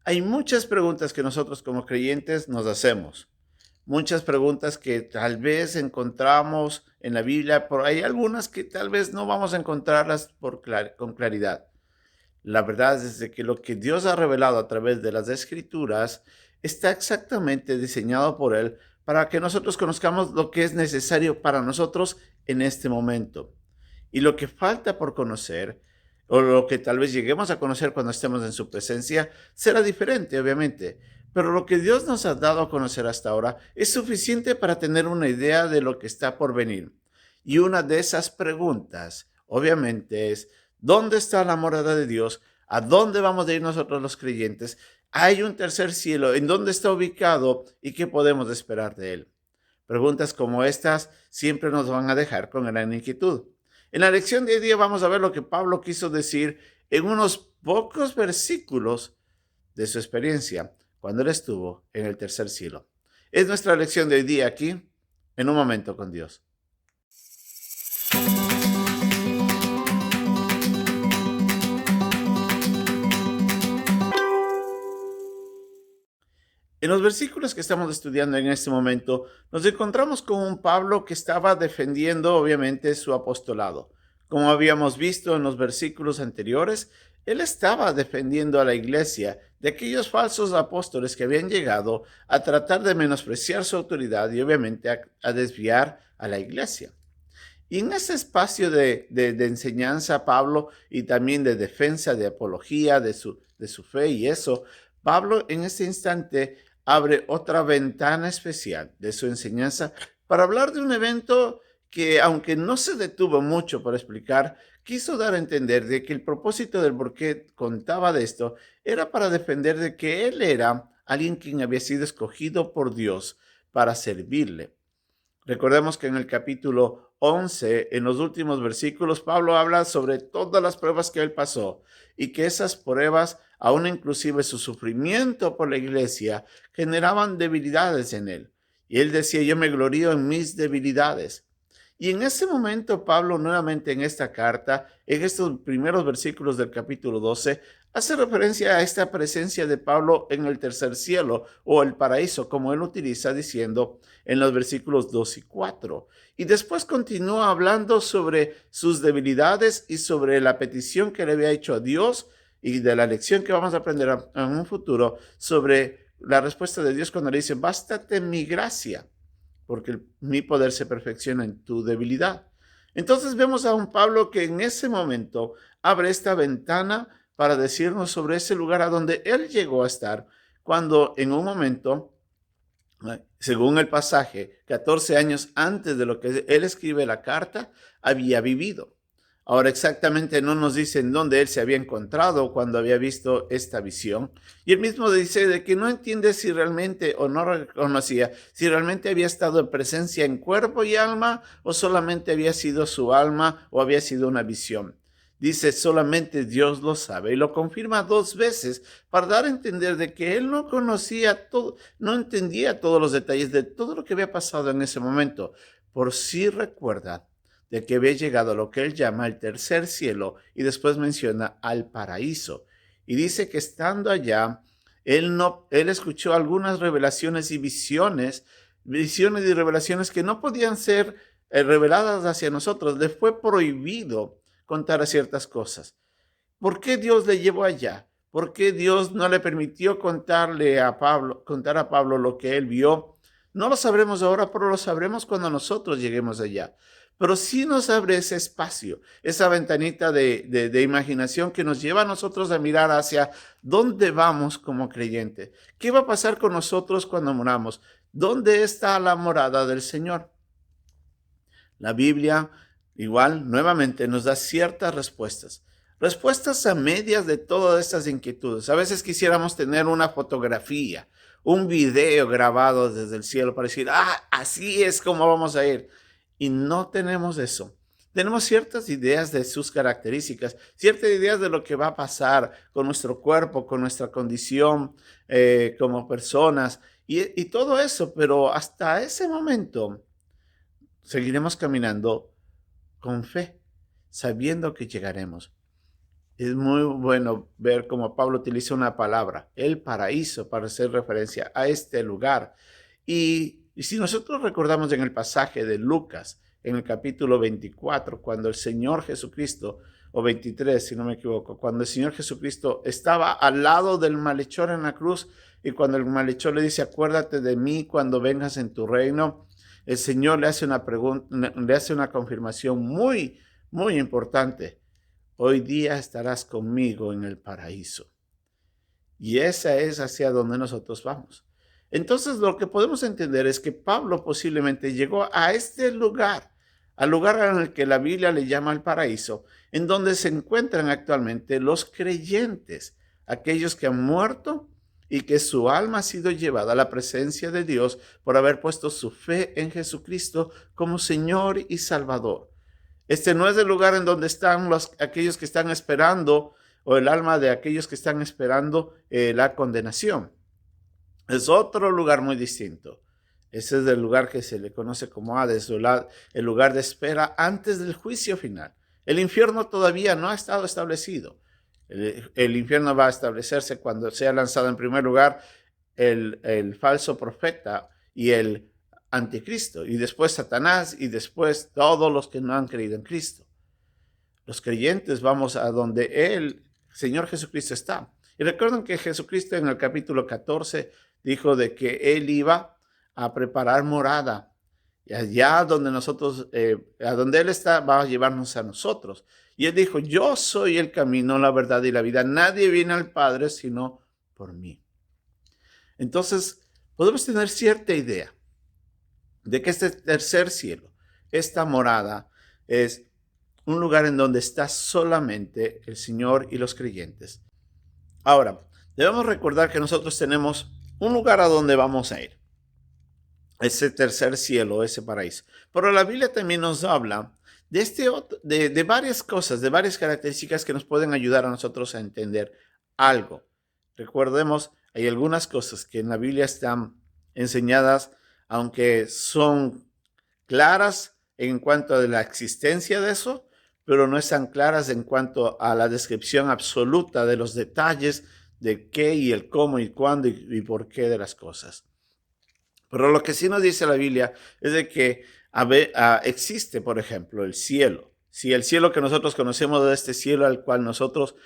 Hay muchas preguntas que nosotros como creyentes nos hacemos, muchas preguntas que tal vez encontramos en la Biblia, pero hay algunas que tal vez no vamos a encontrarlas con claridad. La verdad es de que lo que Dios ha revelado a través de las Escrituras está exactamente diseñado por Él para que nosotros conozcamos lo que es necesario para nosotros en este momento. Y lo que falta por conocer, o lo que tal vez lleguemos a conocer cuando estemos en su presencia, será diferente, obviamente. Pero lo que Dios nos ha dado a conocer hasta ahora es suficiente para tener una idea de lo que está por venir. Y una de esas preguntas, obviamente, es: ¿dónde está la morada de Dios? ¿A dónde vamos a ir nosotros los creyentes? ¿Hay un tercer cielo? ¿En dónde está ubicado? ¿Y qué podemos esperar de él? Preguntas como estas siempre nos van a dejar con gran inquietud. En la lección de hoy día vamos a ver lo que Pablo quiso decir en unos pocos versículos de su experiencia cuando él estuvo en el tercer cielo. Es nuestra lección de hoy día aquí, en un momento con Dios. En los versículos que estamos estudiando en este momento, nos encontramos con un Pablo que estaba defendiendo, obviamente, su apostolado. Como habíamos visto en los versículos anteriores, él estaba defendiendo a la iglesia de aquellos falsos apóstoles que habían llegado a tratar de menospreciar su autoridad y, obviamente, a desviar a la iglesia. Y en ese espacio de enseñanza, Pablo, y también de defensa, de apología de su fe y eso, Pablo en este instante abre otra ventana especial de su enseñanza para hablar de un evento que, aunque no se detuvo mucho para explicar, quiso dar a entender de que el propósito del por qué contaba de esto era para defender de que él era alguien quien había sido escogido por Dios para servirle. Recordemos que en el capítulo 11, en los últimos versículos, Pablo habla sobre todas las pruebas que él pasó y que esas pruebas, aún inclusive su sufrimiento por la iglesia, generaban debilidades en él. Y él decía: yo me glorío en mis debilidades. Y en ese momento, Pablo, nuevamente en esta carta, en estos primeros versículos del capítulo 12, hace referencia a esta presencia de Pablo en el tercer cielo o el paraíso, como él utiliza diciendo en los versículos 2 y 4. Y después continúa hablando sobre sus debilidades y sobre la petición que le había hecho a Dios y de la lección que vamos a aprender en un futuro sobre la respuesta de Dios cuando le dice: bástate mi gracia, porque mi poder se perfecciona en tu debilidad. Entonces vemos a un Pablo que en ese momento abre esta ventana para decirnos sobre ese lugar a donde él llegó a estar cuando en un momento, según el pasaje, 14 años antes de lo que él escribe la carta, había vivido. Ahora exactamente no nos dice en dónde él se había encontrado cuando había visto esta visión. Y él mismo dice de que no entiende si realmente o no reconocía si realmente había estado en presencia en cuerpo y alma o solamente había sido su alma o había sido una visión. Dice: solamente Dios lo sabe, y lo confirma dos veces para dar a entender de que él no conocía todo, no entendía todos los detalles de todo lo que había pasado en ese momento. Por si recuerda de que había llegado a lo que él llama el tercer cielo y después menciona al paraíso. Y dice que estando allá, él escuchó algunas revelaciones y visiones y revelaciones que no podían ser reveladas hacia nosotros. Le fue prohibido contar ciertas cosas. ¿Por qué Dios le llevó allá? ¿Por qué Dios no le permitió contar a Pablo lo que él vio? No lo sabremos ahora, pero lo sabremos cuando nosotros lleguemos allá. Pero sí nos abre ese espacio, esa ventanita de imaginación que nos lleva a nosotros a mirar hacia dónde vamos como creyentes. ¿Qué va a pasar con nosotros cuando moramos? ¿Dónde está la morada del Señor? La Biblia, igual, nuevamente nos da ciertas respuestas. Respuestas a medias de todas estas inquietudes. A veces quisiéramos tener una fotografía, un video grabado desde el cielo para decir: así es como vamos a ir. Y no tenemos eso. Tenemos ciertas ideas de sus características, ciertas ideas de lo que va a pasar con nuestro cuerpo, con nuestra condición como personas y todo eso, pero hasta ese momento seguiremos caminando con fe, sabiendo que llegaremos. Es muy bueno ver cómo Pablo utiliza una palabra, el paraíso, para hacer referencia a este lugar. Y si nosotros recordamos en el pasaje de Lucas, en el capítulo 24, cuando el Señor Jesucristo, o 23, si no me equivoco, cuando el Señor Jesucristo estaba al lado del malhechor en la cruz, y cuando el malhechor le dice, acuérdate de mí cuando vengas en tu reino, el Señor le hace una pregunta, le hace una confirmación muy, muy importante. Hoy día estarás conmigo en el paraíso. Y esa es hacia donde nosotros vamos. Entonces, lo que podemos entender es que Pablo posiblemente llegó a este lugar, al lugar en el que la Biblia le llama el paraíso, en donde se encuentran actualmente los creyentes, aquellos que han muerto y que su alma ha sido llevada a la presencia de Dios por haber puesto su fe en Jesucristo como Señor y Salvador. Este no es el lugar en donde están aquellos que están esperando, o el alma de aquellos que están esperando la condenación. Es otro lugar muy distinto. Ese es el lugar que se le conoce como Hades, el lugar de espera antes del juicio final. El infierno todavía no ha estado establecido. El infierno va a establecerse cuando sea lanzado en primer lugar el falso profeta y el anticristo, y después Satanás, y después todos los que no han creído en Cristo. Los creyentes vamos a donde el Señor Jesucristo está. Y recuerden que Jesucristo en el capítulo 14 dijo de que Él iba a preparar morada. Y allá donde nosotros, a donde Él está, va a llevarnos a nosotros. Y Él dijo, yo soy el camino, la verdad y la vida. Nadie viene al Padre sino por mí. Entonces, podemos tener cierta idea de que este tercer cielo, esta morada, es un lugar en donde está solamente el Señor y los creyentes. Ahora, debemos recordar que nosotros tenemos un lugar a donde vamos a ir, ese tercer cielo, ese paraíso. Pero la Biblia también nos habla de varias cosas, de varias características que nos pueden ayudar a nosotros a entender algo. Recordemos, hay algunas cosas que en la Biblia están enseñadas, aunque son claras en cuanto a la existencia de eso, pero no están claras en cuanto a la descripción absoluta de los detalles de qué y el cómo y cuándo y por qué de las cosas. Pero lo que sí nos dice la Biblia es de que existe, por ejemplo, el cielo. Si el cielo que nosotros conocemos de este cielo al cual nosotros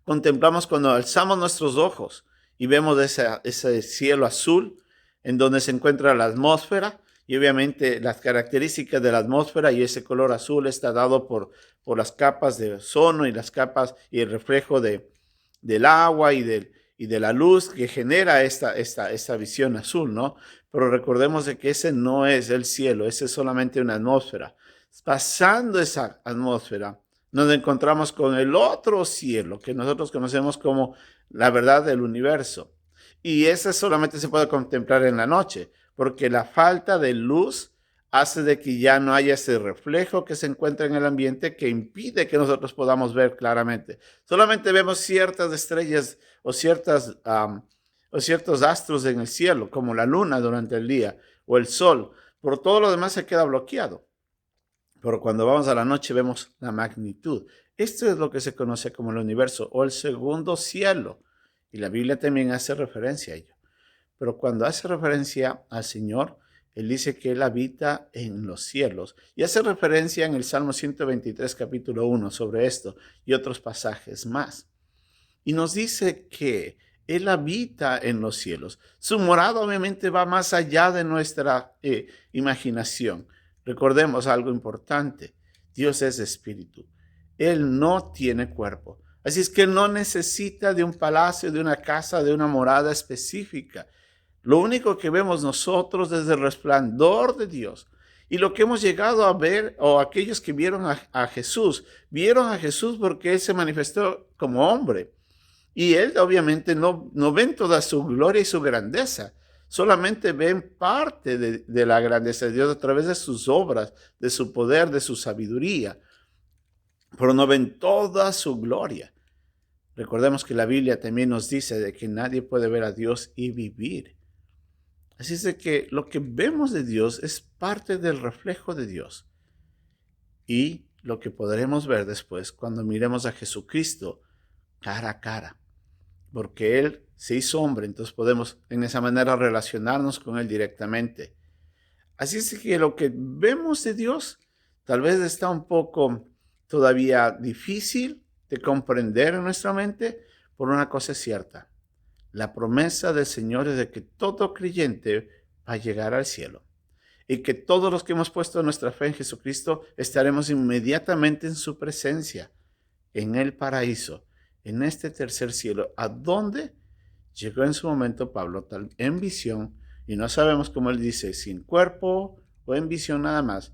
contemplamos cuando alzamos nuestros ojos y vemos ese cielo azul en donde se encuentra la atmósfera, y obviamente las características de la atmósfera y ese color azul está dado por las capas de ozono y las capas y el reflejo del agua y de la luz que genera esta visión azul, ¿no? Pero recordemos de que ese no es el cielo, ese es solamente una atmósfera. Pasando esa atmósfera, nos encontramos con el otro cielo que nosotros conocemos como la verdad del universo. Y ese solamente se puede contemplar en la noche, porque la falta de luz hace de que ya no haya ese reflejo que se encuentra en el ambiente que impide que nosotros podamos ver claramente. Solamente vemos ciertas estrellas o ciertos astros en el cielo, como la luna durante el día o el sol. Por todo lo demás se queda bloqueado. Pero cuando vamos a la noche vemos la magnitud. Esto es lo que se conoce como el universo o el segundo cielo. Y la Biblia también hace referencia a ello. Pero cuando hace referencia al Señor, Él dice que Él habita en los cielos. Y hace referencia en el Salmo 123, capítulo 1, sobre esto y otros pasajes más. Y nos dice que Él habita en los cielos. Su morada obviamente va más allá de nuestra imaginación. Recordemos algo importante. Dios es espíritu. Él no tiene cuerpo. Así es que Él no necesita de un palacio, de una casa, de una morada específica. Lo único que vemos nosotros es el resplandor de Dios. Y lo que hemos llegado a ver, o aquellos que vieron a Jesús porque Él se manifestó como hombre. Y Él obviamente no ven toda su gloria y su grandeza. Solamente ven parte de la grandeza de Dios a través de sus obras, de su poder, de su sabiduría. Pero no ven toda su gloria. Recordemos que la Biblia también nos dice de que nadie puede ver a Dios y vivir. Así es de que lo que vemos de Dios es parte del reflejo de Dios. Y lo que podremos ver después cuando miremos a Jesucristo cara a cara, porque Él se hizo hombre, entonces podemos en esa manera relacionarnos con Él directamente. Así es que lo que vemos de Dios tal vez está un poco todavía difícil de comprender en nuestra mente, por una cosa es cierta. La promesa del Señor es de que todo creyente va a llegar al cielo y que todos los que hemos puesto nuestra fe en Jesucristo estaremos inmediatamente en su presencia, en el paraíso, en este tercer cielo, a donde llegó en su momento Pablo, tal en visión, y no sabemos cómo él dice, sin cuerpo o en visión nada más,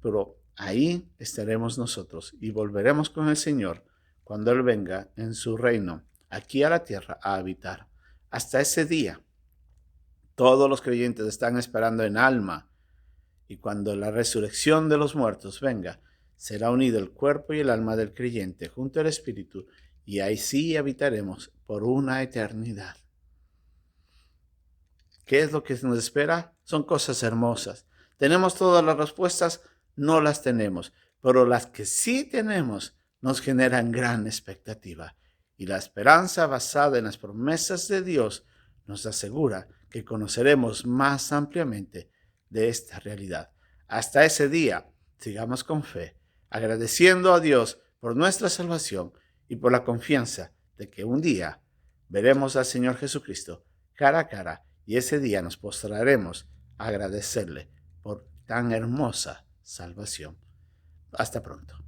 pero ahí estaremos nosotros y volveremos con el Señor cuando Él venga en su reino, aquí a la tierra, a habitar. Hasta ese día, todos los creyentes están esperando en alma, y cuando la resurrección de los muertos venga, será unido el cuerpo y el alma del creyente junto al Espíritu, y ahí sí habitaremos por una eternidad. ¿Qué es lo que nos espera? Son cosas hermosas. ¿Tenemos todas las respuestas? No las tenemos, pero las que sí tenemos nos generan gran expectativa. Y la esperanza basada en las promesas de Dios nos asegura que conoceremos más ampliamente de esta realidad. Hasta ese día, sigamos con fe, agradeciendo a Dios por nuestra salvación y por la confianza de que un día veremos al Señor Jesucristo cara a cara, y ese día nos postraremos a agradecerle por tan hermosa salvación. Hasta pronto.